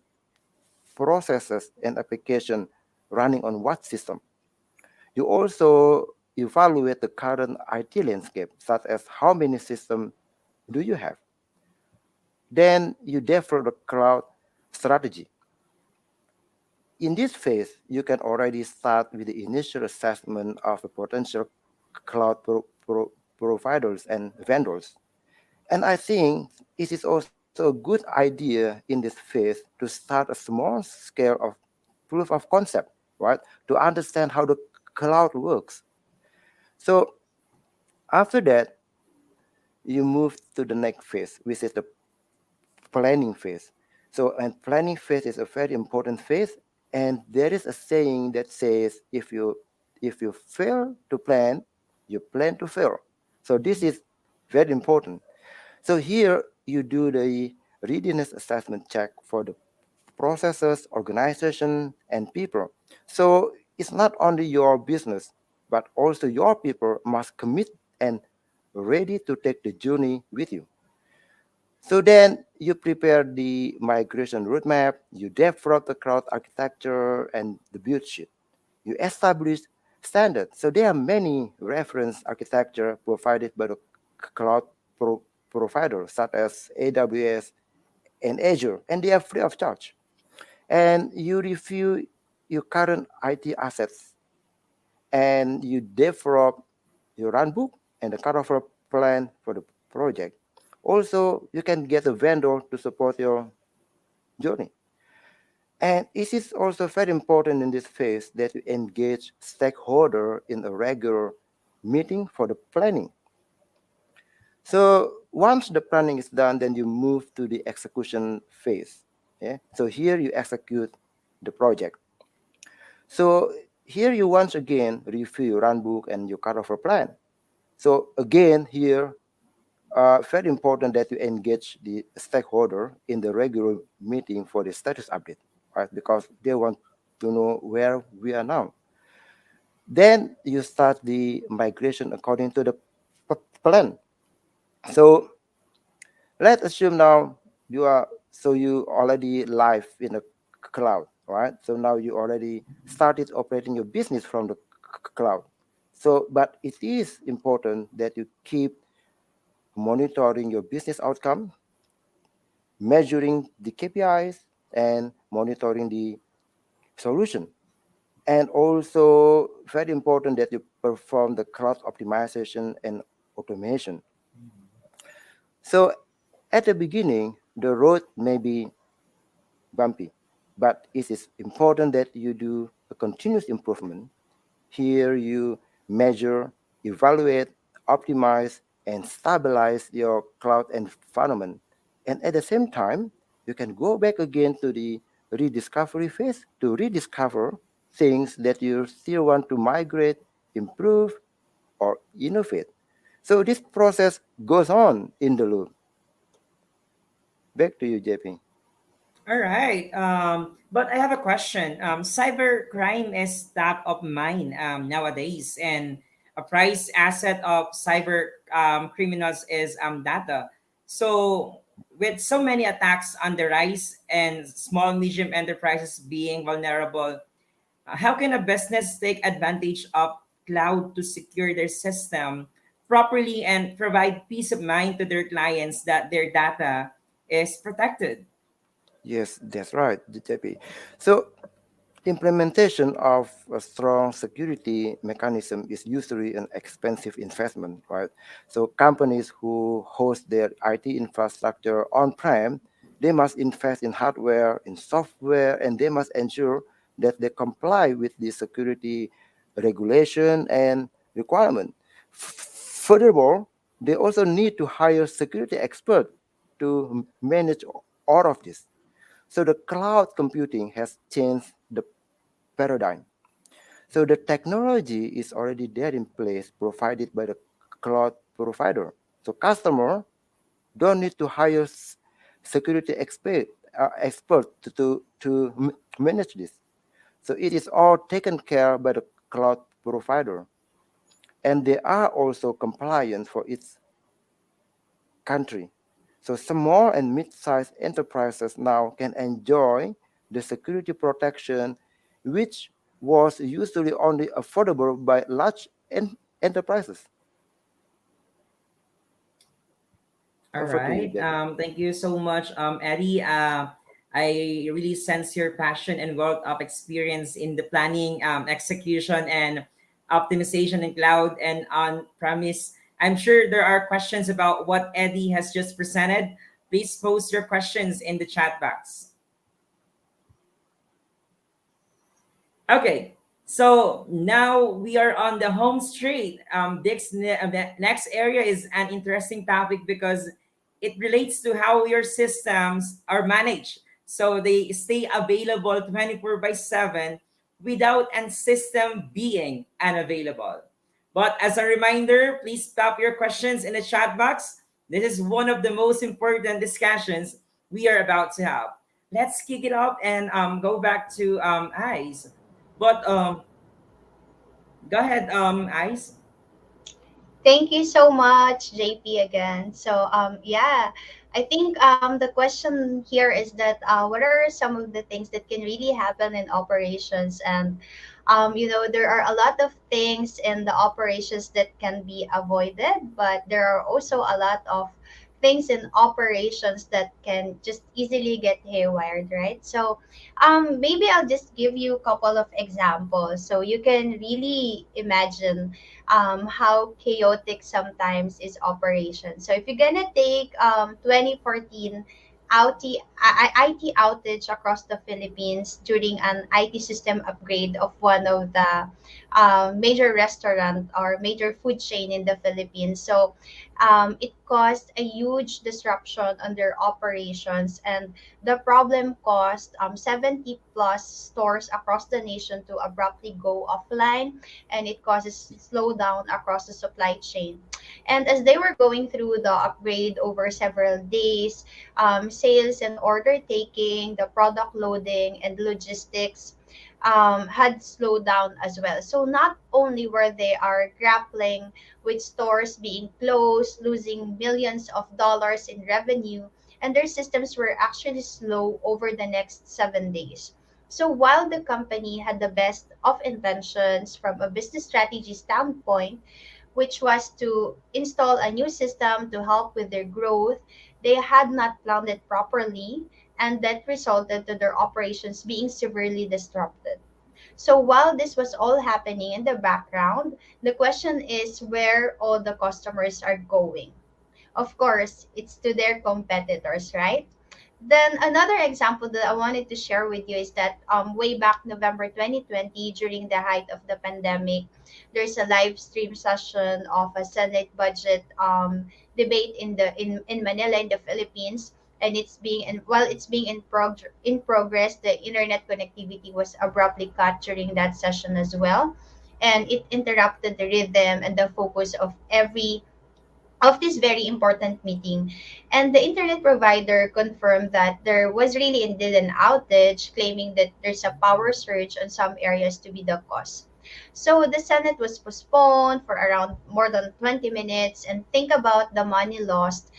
processes and application running on what system? You also evaluate the current IT landscape, such as how many systems do you have? Then you develop the cloud strategy. In this phase, you can already start with the initial assessment of the potential cloud providers and vendors. And I think it is also a good idea in this phase to start a small scale of proof of concept, right? To understand how the cloud works. So after that, you move to the next phase, which is the planning phase. So, and planning phase is a very important phase. And there is a saying that says, if you fail to plan, you plan to fail. So this is very important. So here you do the readiness assessment check for the processes, organization, and people. So it's not only your business, but also your people must commit and ready to take the journey with you. So then you prepare the migration roadmap, you develop the cloud architecture and the build sheet. You establish standards. So there are many reference architecture provided by the cloud pro- providers such as AWS and Azure, and they are free of charge. And you review your current IT assets and you develop your runbook and the cutover plan for the project. Also, you can get a vendor to support your journey. And it is also very important in this phase that you engage stakeholder in a regular meeting for the planning. So once the planning is done, then you move to the execution phase. Yeah. So here you execute the project. So here you once again review your runbook and your cutover plan. So again here, very important that you engage the stakeholder in the regular meeting for the status update, right? Because they want to know where we are now. Then you start the migration according to the plan. So let's assume now you already live in the cloud, right? So now you already started operating your business from the cloud. So, but it is important that you keep monitoring your business outcome, measuring the KPIs, and monitoring the solution. And also, very important that you perform the cloud optimization and automation. So, at the beginning, the road may be bumpy, but it is important that you do a continuous improvement. Here, you measure, evaluate, optimize, and stabilize your cloud environment. And at the same time, you can go back again to the rediscovery phase to rediscover things that you still want to migrate, improve, or innovate. So this process goes on in the loop. Back to you, JP. All right. But I have a question. Cyber crime is top of mind nowadays, and a price asset of cyber criminals is data. So, with so many attacks on the rise and small medium enterprises being vulnerable, how can a business take advantage of cloud to secure their system properly and provide peace of mind to their clients that their data is protected? Yes, that's right, JP. So implementation of a strong security mechanism is usually an expensive investment, right? So companies who host their IT infrastructure on-prem, they must invest in hardware, in software, and they must ensure that they comply with the security regulation and requirement. Furthermore, they also need to hire security experts to manage all of this. So the cloud computing has changed the paradigm. So the technology is already there in place, provided by the cloud provider. So customer don't need to hire security expert to manage this. So it is all taken care by the cloud provider, and they are also compliant for its country. So small and mid-sized enterprises now can enjoy the security protection which was usually only affordable by large enterprises. All Over to you, right. JP. Thank you so much, Eddie. I really sense your passion and wealth of experience in the planning, execution, and optimization in cloud and on premise. I'm sure there are questions about what Eddie has just presented. Please post your questions in the chat box. Okay, so now we are on the home straight. The next area is an interesting topic because it relates to how your systems are managed. So they stay available 24 by 7 without a system being unavailable. But as a reminder, please stop your questions in the chat box. This is one of the most important discussions we are about to have. Let's kick it off and go back to Ice. But go ahead, Ice. Thank you so much, JP, again. So, yeah, I think the question here is that what are some of the things that can really happen in operations? And, there are a lot of things in the operations that can be avoided, but there are also a lot of things in operations that can just easily get haywired, right? So, maybe I'll just give you a couple of examples so you can really imagine how chaotic sometimes is operation. So if you're gonna take 2014 IT outage across the Philippines during an IT system upgrade of one of the major restaurant or major food chain in the Philippines. So it caused a huge disruption on their operations, and the problem caused 70 plus stores across the nation to abruptly go offline, and it causes slowdown across the supply chain. And as they were going through the upgrade over several days, sales and order taking, the product loading, and logistics had slowed down as well. So not only were they are grappling with stores being closed, losing millions of dollars in revenue, and their systems were actually slow over the next 7 days. So while the company had the best of intentions from a business strategy standpoint, which was to install a new system to help with their growth, they had not planned it properly, and that resulted to their operations being severely disrupted. So while this was all happening in the background, the question is where all the customers are going. Of course, it's to their competitors, right? Then another example that I wanted to share with you is that way back November 2020, during the height of the pandemic, there's a live stream session of a Senate budget debate in Manila in the Philippines, and while it's being in progress, the internet connectivity was abruptly cut during that session as well, and it interrupted the rhythm and the focus of this very important meeting. And the internet provider confirmed that there was really indeed an outage, claiming that there's a power surge in some areas to be the cause. So the Senate was postponed for around more than 20 minutes. And think about the money lost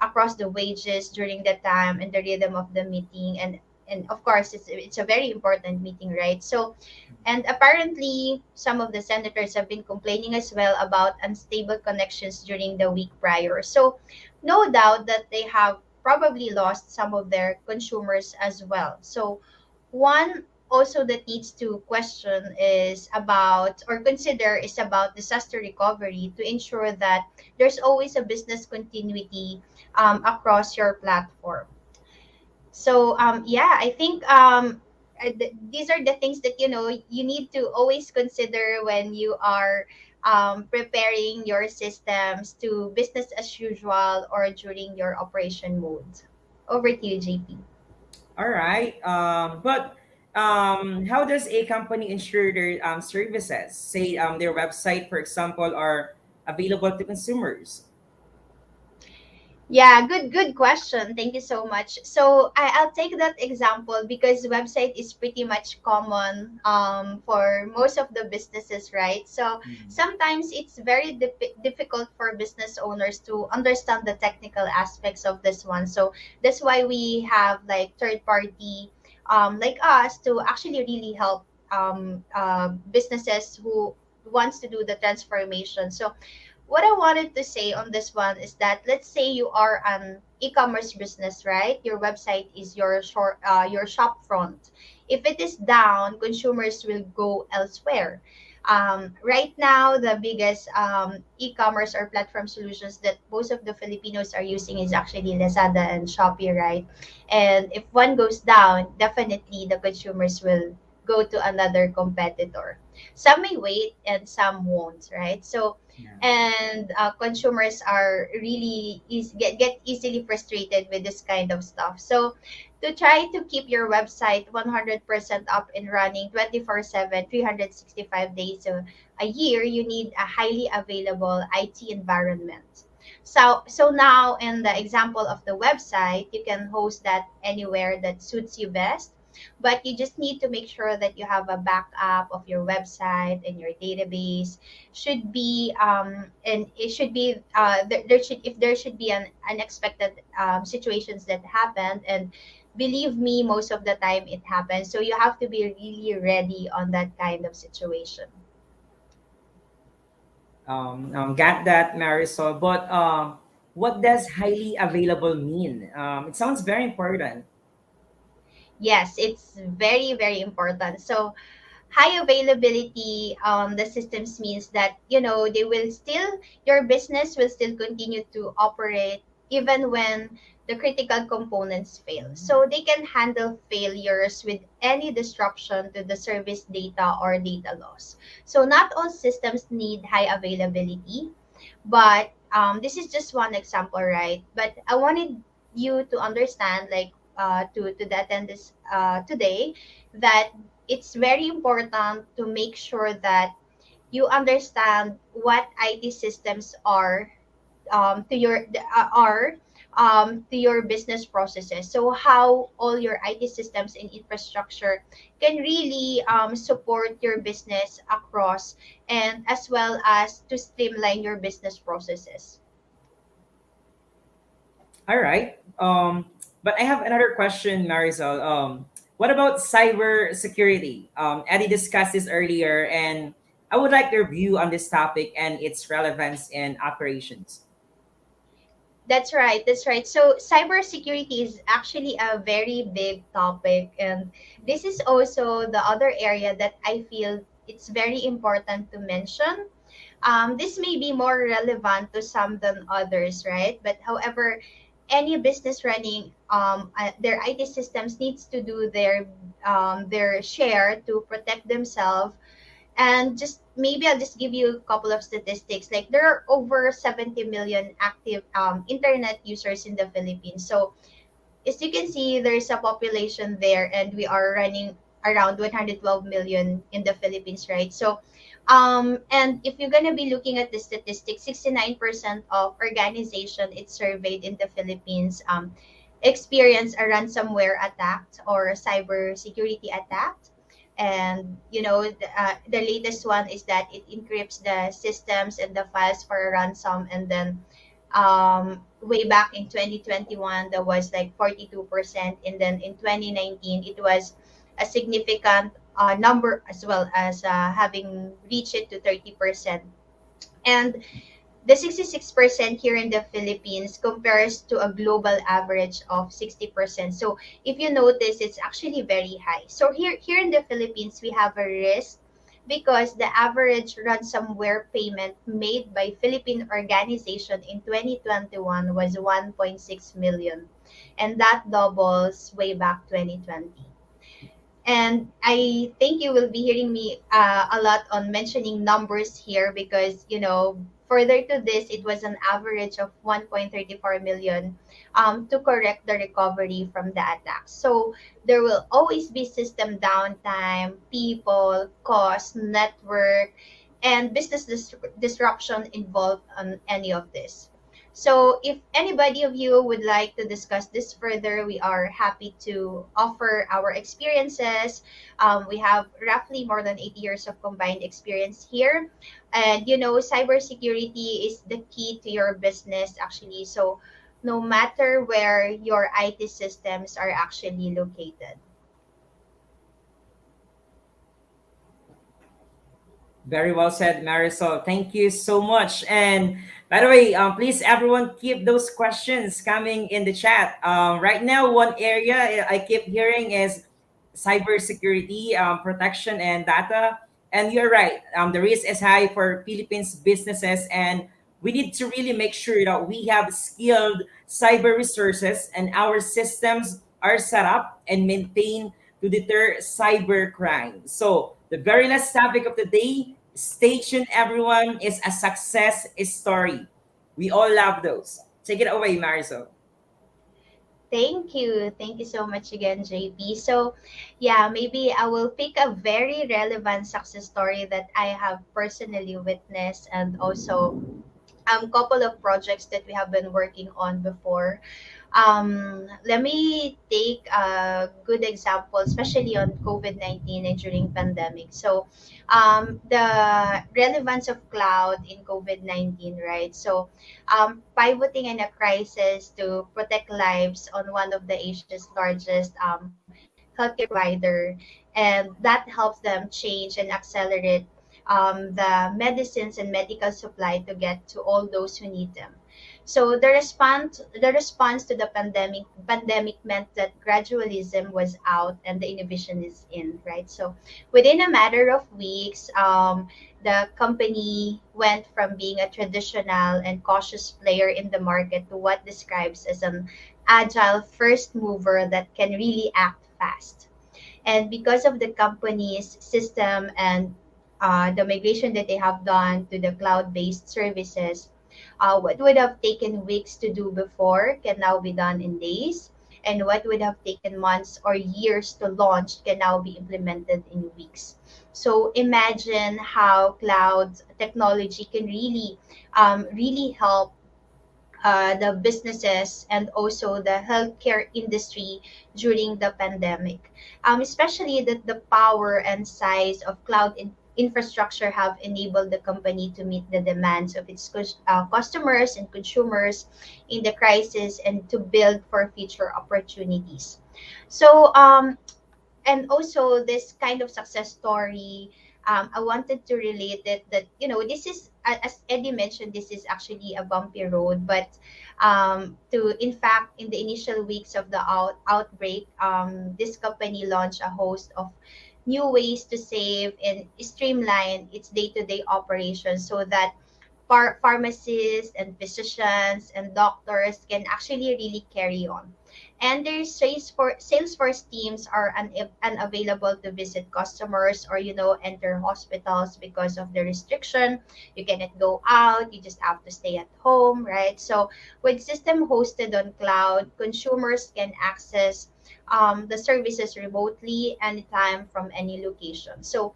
across the wages during the time and the rhythm of the meeting. And of course, it's a very important meeting, right? So and apparently, some of the senators have been complaining as well about unstable connections during the week prior. So, no doubt that they have probably lost some of their consumers as well. So, one also that needs to question is about or consider is about disaster recovery to ensure that there's always a business continuity across your platform. So yeah, I think these are the things that you need to always consider when you are preparing your systems to business as usual or during your operation mode. Over to you, JP. All right. But how does a company ensure their services, say their website, for example, are available to consumers? Yeah, good question. Thank you so much. So I'll take that example because website is pretty much common for most of the businesses, right? So Mhm. sometimes it's very difficult for business owners to understand the technical aspects of this one. So that's why we have like third party like us to actually really help businesses who wants to do the transformation. So what I wanted to say on this one is that let's say you are an e-commerce business, right? Your website is your shop front. If it is down, consumers will go elsewhere. Right now, the biggest e-commerce or platform solutions that most of the Filipinos are using is actually Lazada and Shopee, right? And if one goes down, definitely the consumers will go to another competitor. Some may wait and some won't, right? So, Yeah. and consumers are really get easily frustrated with this kind of stuff. So, to try to keep your website 100% up and running 24/7, 365 days a year, you need a highly available IT environment. So now in the example of the website, you can host that anywhere that suits you best, but you just need to make sure that you have a backup of your website and your database should be and it should be there should if there should be an unexpected situations that happened, and believe me, most of the time it happens, so you have to be really ready on that kind of situation. Got that, Marisol. But what does highly available mean? It sounds very important. Yes, it's very, very important. So high availability on the systems means that, they will still your business will still continue to operate even when the critical components fail, so they can handle failures with any disruption to the service data or data loss. So not all systems need high availability, but this is just one example, right? But I wanted you to understand, like, to attend this today, that it's very important to make sure that you understand what IT systems are to your business processes. So how all your IT systems and infrastructure can really support your business across, and as well as to streamline your business processes. All right. But I have another question, Marisol. What about cyber security? Eddie discussed this earlier, and I would like your view on this topic and its relevance in operations. That's right. That's right. So cybersecurity is actually a very big topic, and this is also the other area that I feel it's very important to mention. This may be more relevant to some than others, right? But however, any business running their IT systems needs to do their share to protect themselves. And just maybe I'll just give you a couple of statistics. Like, there are over 70 million active internet users in the Philippines. So as you can see, there's a population there, and we are running around 112 million in the Philippines, right? So, and if you're gonna be looking at the statistics, 69% of organization it's surveyed in the Philippines experience a ransomware attack or cyber security attack. And the latest one is that it encrypts the systems and the files for a ransom, and then way back in 2021 that was like 42%, and then in 2019 it was a significant number, as well as having reached it to 30%. And the 66% here in the Philippines compares to a global average of 60%. So if you notice, it's actually very high. So here in the Philippines, we have a risk because the average ransomware payment made by Philippine organization in 2021 was 1.6 million. And that doubles way back 2020. And I think you will be hearing me a lot on mentioning numbers here because, further to this, it was an average of 1.34 million to correct the recovery from the attack. So there will always be system downtime, people, cost, network, and business disruption involved on any of this. So if anybody of you would like to discuss this further, we are happy to offer our experiences. We have roughly more than 8 years of combined experience here. And cybersecurity is the key to your business actually. So no matter where your IT systems are actually located. Very well said, Marisol. Thank you so much. And by the way, please everyone keep those questions coming in the chat. Right now, one area I keep hearing is cybersecurity, protection, and data. And you're right. The risk is high for Philippines businesses, and we need to really make sure that we have skilled cyber resources and our systems are set up and maintained to deter cybercrime. So, the very last topic of the day, stay tuned, everyone, is a success story. We all love those. Take it away, Marisol. Thank you. Thank you so much again, JP. So, yeah, maybe I will pick a very relevant success story that I have personally witnessed, and also couple of projects that we have been working on before. Let me take a good example, especially on COVID-19 and during pandemic. So, the relevance of cloud in COVID-19, right? So, pivoting in a crisis to protect lives on one of the Asia's largest healthcare provider, and that helps them change and accelerate the medicines and medical supply to get to all those who need them. So the response to the pandemic meant that gradualism was out and the innovation is in, right? So within a matter of weeks, the company went from being a traditional and cautious player in the market to what describes as an agile first mover that can really act fast. And because of the company's system and the migration that they have done to the cloud-based services, what would have taken weeks to do before can now be done in days. And what would have taken months or years to launch can now be implemented in weeks. So imagine how cloud technology can really help the businesses and also the healthcare industry during the pandemic. Especially that the power and size of infrastructure have enabled the company to meet the demands of its customers and consumers in the crisis and to build for future opportunities. So and also this kind of success story, I wanted to relate it that this is as Eddie mentioned, this is actually a bumpy road, but to in fact in the initial weeks of the outbreak, this company launched a host of new ways to save and streamline its day-to-day operations so that pharmacists and physicians and doctors can actually really carry on. And their Salesforce teams are unavailable to visit customers or enter hospitals because of the restriction. You cannot go out. You just have to stay at home, right? So with system hosted on cloud, consumers can access the services remotely anytime from any location. So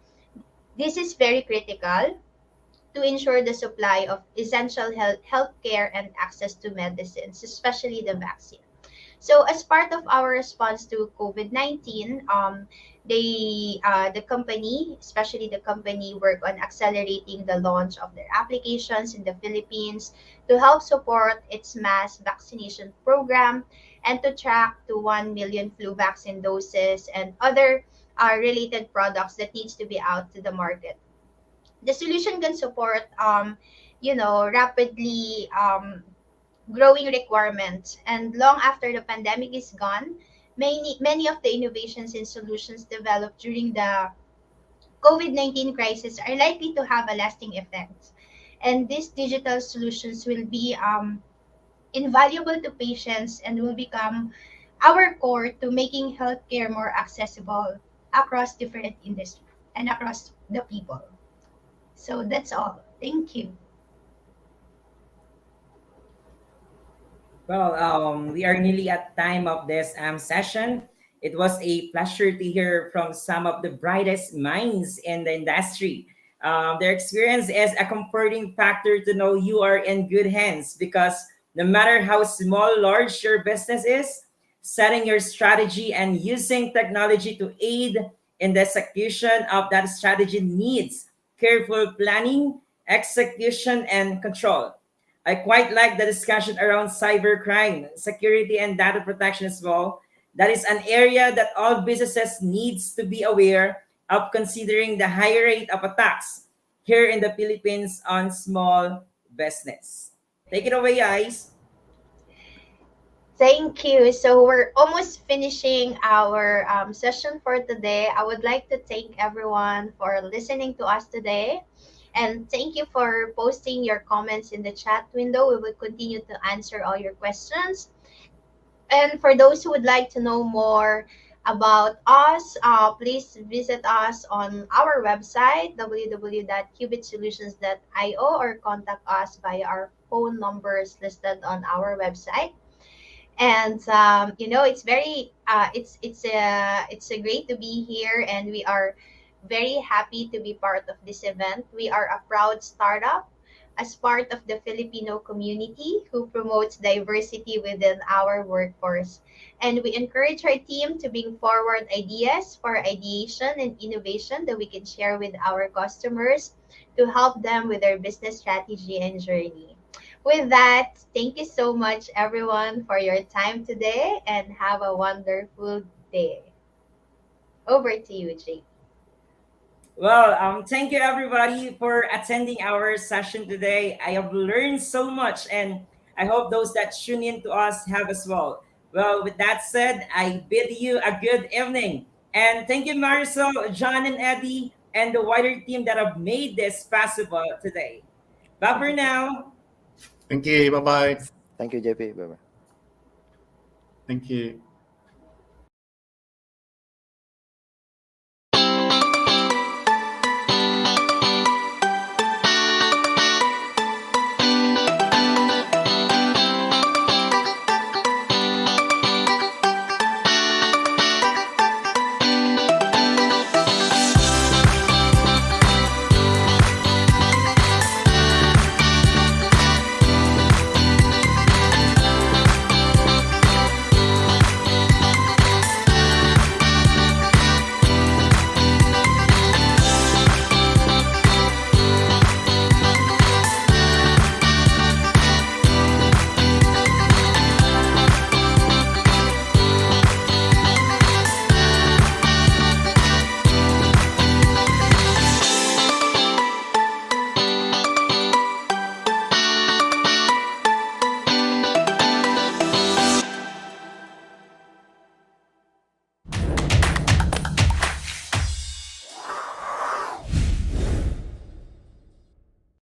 this is very critical to ensure the supply of essential healthcare and access to medicines, especially the vaccine. So, as part of our response to COVID-19, the company, especially the company, work on accelerating the launch of their applications in the Philippines to help support its mass vaccination program and to track to 1 million flu vaccine doses and other related products that needs to be out to the market. The solution can support rapidly growing requirements, and long after the pandemic is gone, many of the innovations and solutions developed during the COVID-19 crisis are likely to have a lasting effect, and these digital solutions will be invaluable to patients and will become our core to making healthcare more accessible across different industries and across the people. So that's all. Thank you. Well, we are nearly at time of this session. It was a pleasure to hear from some of the brightest minds in the industry. Their experience is a comforting factor to know you are in good hands because no matter how small, large your business is, setting your strategy and using technology to aid in the execution of that strategy needs careful planning, execution, and control. I quite like the discussion around cybercrime, security, and data protection as well. That is an area that all businesses needs to be aware of considering the high rate of attacks here in the Philippines on small business. Take it away, guys. Thank you. So we're almost finishing our session for today. I would like to thank everyone for listening to us today. And thank you for posting your comments in the chat window. We will continue to answer all your questions. And for those who would like to know more about us, please visit us on our website www.qubitsolutions.io or contact us via our phone numbers listed on our website. And it's very it's a great to be here, and we are very happy to be part of this event. We are a proud startup as part of the Filipino community who promotes diversity within our workforce, and we encourage our team to bring forward ideas for ideation and innovation that we can share with our customers to help them with their business strategy and journey. With that, thank you so much, everyone, for your time today, and have a wonderful day. Over to you, Jake. Well, thank you everybody for attending our session today. I have learned so much, and I hope those that tune in to us have as well. Well, with that said, I bid you a good evening. And thank you, Marisol, John, and Eddie, and the wider team that have made this possible today. Bye Thank for you, JP. now. Thank you. Bye bye. Thank you, JP. Bye bye. Thank you.